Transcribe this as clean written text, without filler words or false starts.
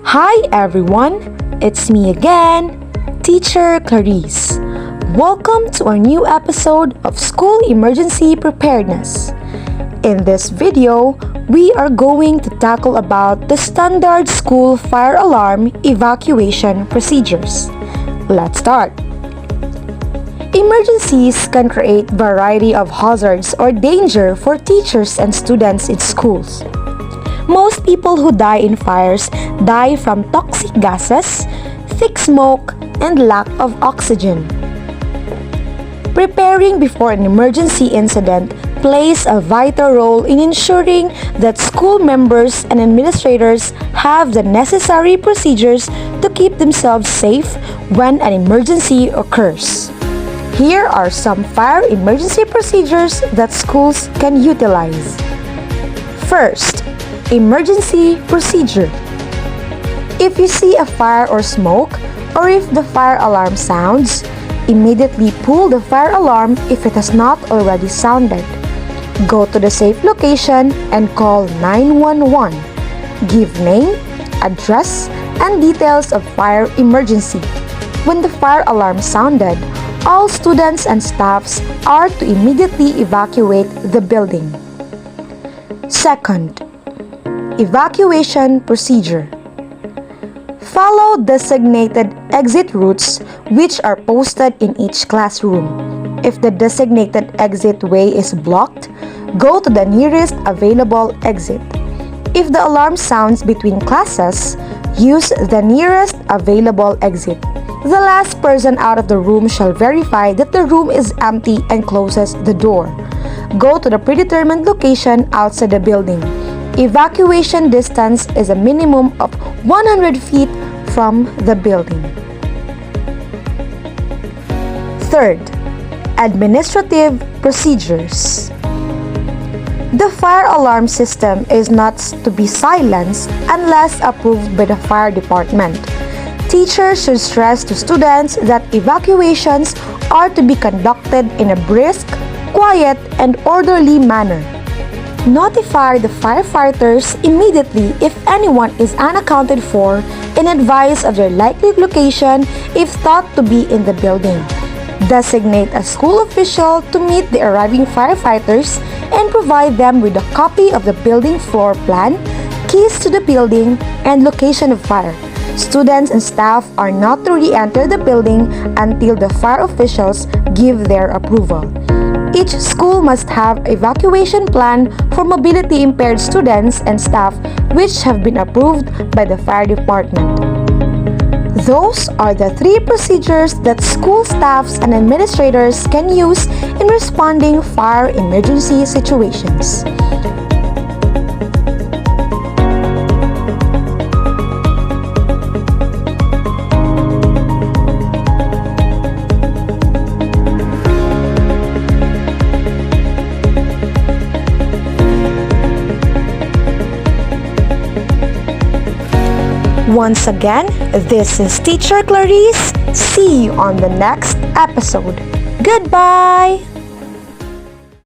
Hi everyone, it's me again, Teacher Clarice. Welcome to our new episode of School Emergency Preparedness. In this video, we are going to tackle about the standard school fire alarm evacuation procedures. Let's start. Emergencies can create variety of hazards or danger for teachers and students in schools. Most people who die in fires die from toxic gases, thick smoke, and lack of oxygen. Preparing before an emergency incident plays a vital role in ensuring that school members and administrators have the necessary procedures to keep themselves safe when an emergency occurs. Here are some fire emergency procedures that schools can utilize. First, emergency procedure. If you see a fire or smoke, or if the fire alarm sounds, immediately pull the fire alarm if it has not already sounded. Go to the safe location and call 911. Give name, address, and details of fire emergency. When the fire alarm sounded, all students and staffs are to immediately evacuate the building. Second, evacuation procedure. Follow designated exit routes which are posted in each classroom. If the designated exit way is blocked, go to the nearest available exit. If the alarm sounds between classes, use the nearest available exit. The last person out of the room shall verify that the room is empty and closes the door. Go to the predetermined location outside the building. Evacuation distance is a minimum of 100 feet from the building. Third, administrative procedures. The fire alarm system is not to be silenced unless approved by the fire department. Teachers should stress to students that evacuations are to be conducted in a brisk, quiet, and orderly manner. Notify the firefighters immediately if anyone is unaccounted for and advise of their likely location if thought to be in the building. Designate a school official to meet the arriving firefighters and provide them with a copy of the building floor plan, keys to the building, and location of fire. Students and staff are not to re-enter the building until the fire officials give their approval. Each school must have evacuation plan for mobility impaired students and staff which have been approved by the fire department. Those are the 3 procedures that school staffs and administrators can use in responding fire emergency situations. Once again, this is Teacher Clarice. See you on the next episode. Goodbye!